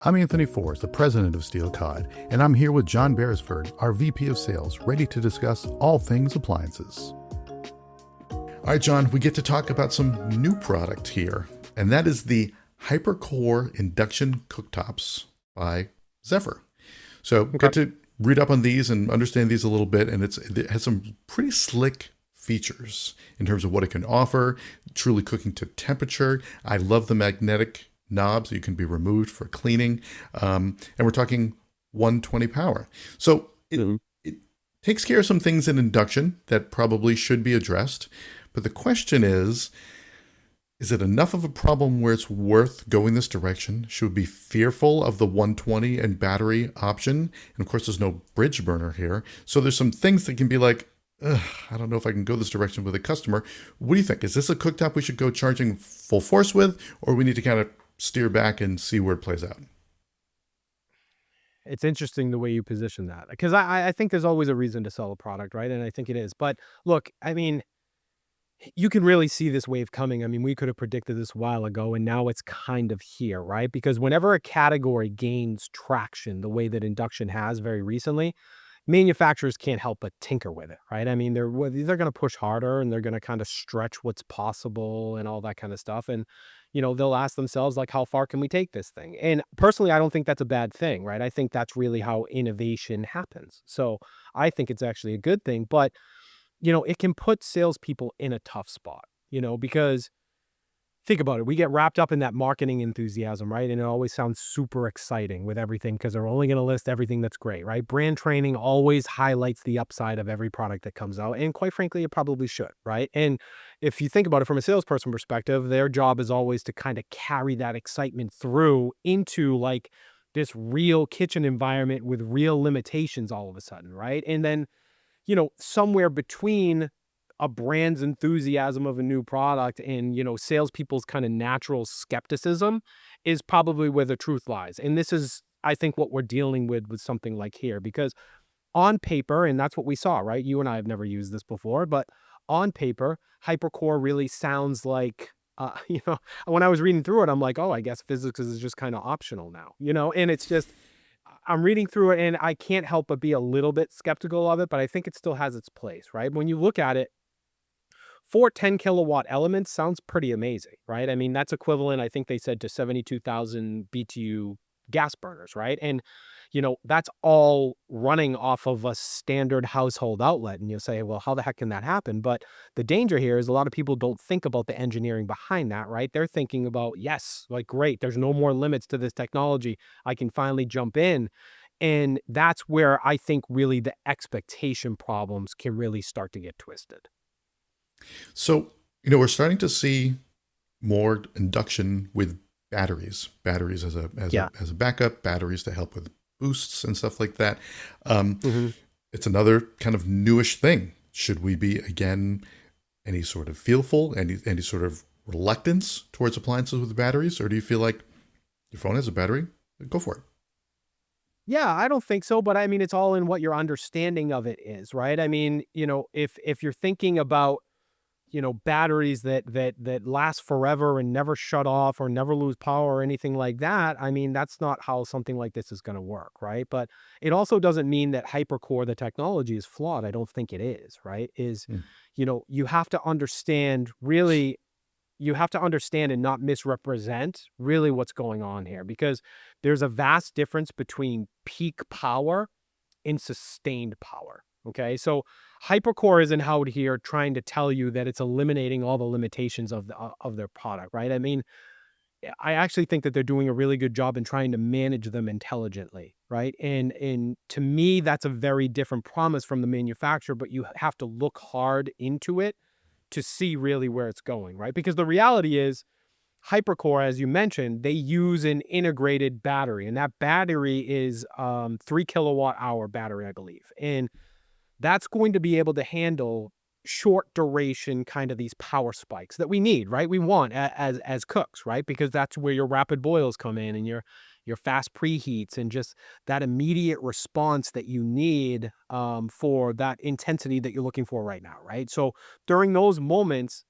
I'm Anthony Forrest, the president of Steel Cod, and I'm here with John Beresford, our VP of Sales, ready to discuss all things appliances. All right, John, we get to talk about some new product here, and that is the HyperCore Induction cooktops by Zephyr. So get to read up on these and understand these a little bit, and it has some pretty slick features in terms of what it can offer, truly cooking to temperature. I love the magnetic knobs. You can be removed for cleaning. And we're talking 120 power. So it takes care of some things in induction that probably should be addressed. But the question is it enough of a problem where it's worth going this direction? Should we be fearful of the 120 and battery option? And of course, there's no bridge burner here. So there's some things that can be like, I don't know if I can go this direction with a customer. What do you think? Is this a cooktop we should go charging full force with, or we need to kind of steer back and see where it plays out? It's interesting the way you position that, because I think there's always a reason to sell a product, right? And I think it is. But look, I mean, you can really see this wave coming. I mean, we could have predicted this a while ago, and now it's kind of here, right? Because whenever a category gains traction the way that induction has very recently, manufacturers can't help but tinker with it, right? I mean, they're going to push harder, and they're going to kind of stretch what's possible and all that kind of stuff. And, they'll ask themselves, like, how far can we take this thing? And personally, I don't think that's a bad thing, right? I think that's really how innovation happens. So I think it's actually a good thing. But, it can put salespeople in a tough spot, because think about it. We get wrapped up in that marketing enthusiasm, right? And it always sounds super exciting with everything because they're only going to list everything that's great, right? Brand training always highlights the upside of every product that comes out. And quite frankly, it probably should, right? And if you think about it from a salesperson perspective, their job is always to kind of carry that excitement through into like this real kitchen environment with real limitations all of a sudden, right? And then, somewhere between a brand's enthusiasm of a new product and, salespeople's kind of natural skepticism is probably where the truth lies. And this is, I think, what we're dealing with something like here, because on paper, and that's what we saw, right? You and I have never used this before, but on paper, HyperCore really sounds like, when I was reading through it, I'm like, oh, I guess physics is just kind of optional now, and it's just, I'm reading through it and I can't help but be a little bit skeptical of it, but I think it still has its place, right? When you look at it, 4 10 kilowatt elements sounds pretty amazing, right? I mean, that's equivalent, I think they said, to 72,000 BTU gas burners, right? And, that's all running off of a standard household outlet. And you'll say, well, how the heck can that happen? But the danger here is a lot of people don't think about the engineering behind that, right? They're thinking about, yes, like, great, there's no more limits to this technology. I can finally jump in. And that's where I think really the expectation problems can really start to get twisted. So, we're starting to see more induction with batteries as a backup, batteries to help with boosts and stuff like that. It's another kind of newish thing. Should we be, again, any sort of fearful, any sort of reluctance towards appliances with batteries? Or do you feel like your phone has a battery? Go for it. Yeah, I don't think so, but I mean, it's all in what your understanding of it is, right? I mean, if you're thinking about, batteries that last forever and never shut off or never lose power or anything like that, I mean, that's not how something like this is going to work, right? But it also doesn't mean that HyperCore, the technology, is flawed. I don't think it is, right? You have to understand, really, you have to understand and not misrepresent really what's going on here, because there's a vast difference between peak power and sustained power. Okay, so HyperCore isn't out here trying to tell you that it's eliminating all the limitations of their product, right? I mean, I actually think that they're doing a really good job in trying to manage them intelligently, right? And to me, that's a very different promise from the manufacturer, but you have to look hard into it to see really where it's going, right? Because the reality is, HyperCore, as you mentioned, they use an integrated battery, and that battery is 3 kilowatt hour battery, I believe, and that's going to be able to handle short duration kind of these power spikes that we need, right? We want as cooks, right? Because that's where your rapid boils come in and your fast preheats and just that immediate response that you need for that intensity that you're looking for right now, right? So during those moments,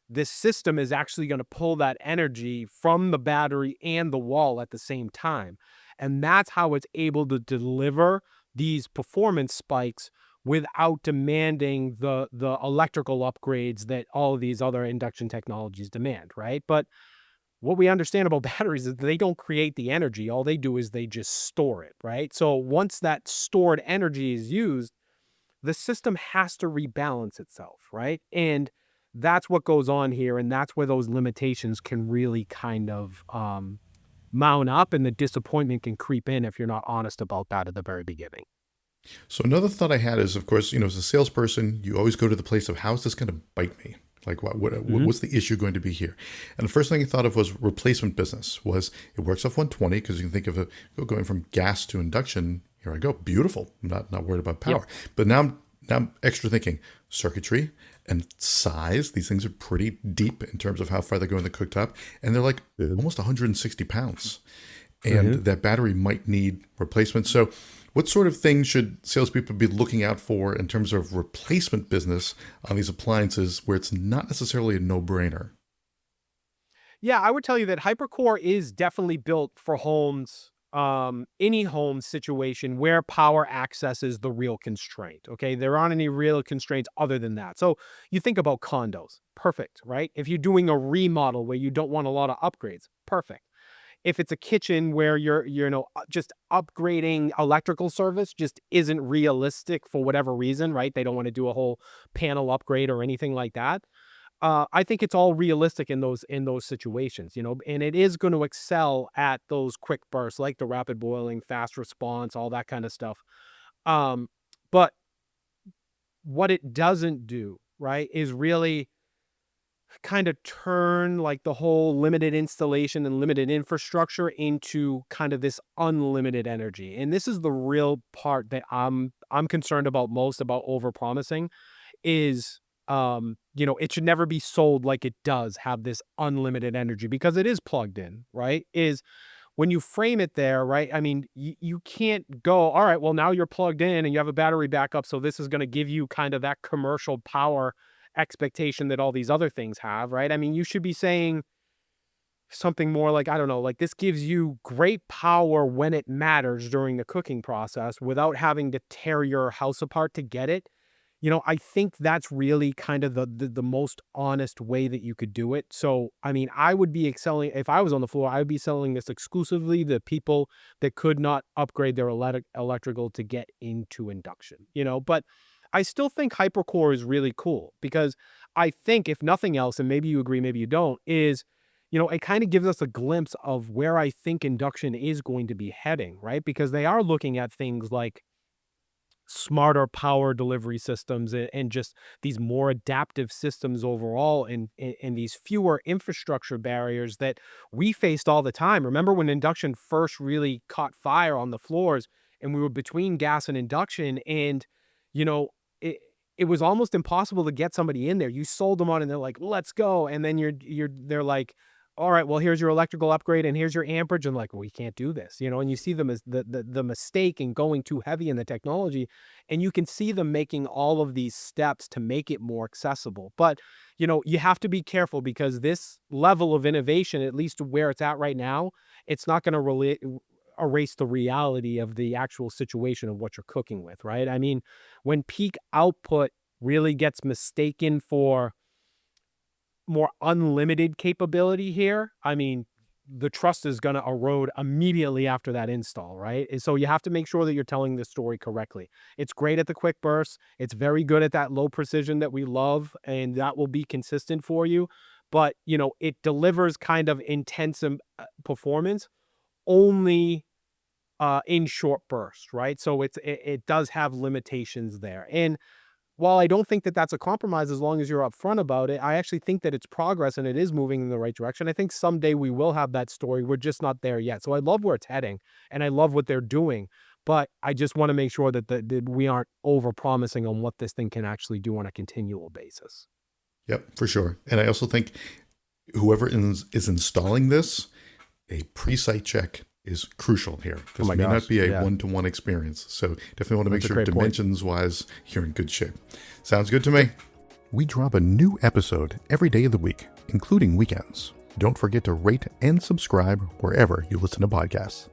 this system is actually going to pull that energy from the battery and the wall at the same time. And that's how it's able to deliver these performance spikes without demanding the electrical upgrades that all of these other induction technologies demand, right? But what we understand about batteries is they don't create the energy. All they do is they just store it, right? So once that stored energy is used, the system has to rebalance itself, right? And that's what goes on here. And that's where those limitations can really kind of mount up, and the disappointment can creep in if you're not honest about that at the very beginning. So another thought I had is, of course, as a salesperson, you always go to the place of how's this going to bite me? Like what's the issue going to be here? And the first thing I thought of was replacement business. Was it works off 120 because you can think of it going from gas to induction. Here I go, beautiful. I'm not worried about power. Yep. But now I'm extra thinking circuitry and size. These things are pretty deep in terms of how far they go in the cooktop, and they're like almost 160 pounds. And that battery might need replacement. So what sort of things should salespeople be looking out for in terms of replacement business on these appliances where it's not necessarily a no-brainer? Yeah, I would tell you that HyperCore is definitely built for homes, any home situation where power access is the real constraint. Okay, there aren't any real constraints other than that. So you think about condos, perfect, right? If you're doing a remodel where you don't want a lot of upgrades, perfect. If it's a kitchen where you're just upgrading electrical service just isn't realistic for whatever reason, right? They don't want to do a whole panel upgrade or anything like that. I think it's all realistic in those situations, and it is going to excel at those quick bursts like the rapid boiling, fast response, all that kind of stuff. But what it doesn't do, right, is really kind of turn like the whole limited installation and limited infrastructure into kind of this unlimited energy. And this is the real part that I'm concerned about most about overpromising is it should never be sold like it does have this unlimited energy, because it is plugged in, right? Is when you frame it there, right? I mean, you can't go, all right, well, now you're plugged in and you have a battery backup, so this is going to give you kind of that commercial power expectation that all these other things have, right? I mean, you should be saying something more like, I don't know, like this gives you great power when it matters during the cooking process without having to tear your house apart to get it. I think that's really kind of the most honest way that you could do it. So, I mean, I would be selling, if I was on the floor, I would be selling this exclusively to people that could not upgrade their electrical to get into induction, but I still think HyperCore is really cool because I think, if nothing else, and maybe you agree, maybe you don't, is, it kind of gives us a glimpse of where I think induction is going to be heading, right? Because they are looking at things like smarter power delivery systems and just these more adaptive systems overall, and these fewer infrastructure barriers that we faced all the time. Remember when induction first really caught fire on the floors and we were between gas and induction, and you know it was almost impossible to get somebody in there. You sold them on and they're like, let's go, and then they're like, all right, well, here's your electrical upgrade and here's your amperage. And like, well, we can't do this, and you see them as the mistake in going too heavy in the technology. And you can see them making all of these steps to make it more accessible. But, you have to be careful, because this level of innovation, at least where it's at right now, it's not going to erase the reality of the actual situation of what you're cooking with, right? I mean, when peak output really gets mistaken for more unlimited capability here, I mean, the trust is going to erode immediately after that install, right? And so you have to make sure that you're telling the story correctly. It's great at the quick bursts. It's very good at that low precision that we love, and that will be consistent for you. But, it delivers kind of intense performance only in short bursts, right? So it does have limitations there. And while I don't think that that's a compromise, as long as you're upfront about it, I actually think that it's progress and it is moving in the right direction. I think someday we will have that story. We're just not there yet. So I love where it's heading and I love what they're doing, but I just want to make sure that we aren't over promising on what this thing can actually do on a continual basis. Yep, for sure. And I also think whoever is installing this, a pre-site check is crucial here. This may not be a one-to-one experience. So definitely want to make sure dimensions-wise you're in good shape. Sounds good to me. We drop a new episode every day of the week, including weekends. Don't forget to rate and subscribe wherever you listen to podcasts.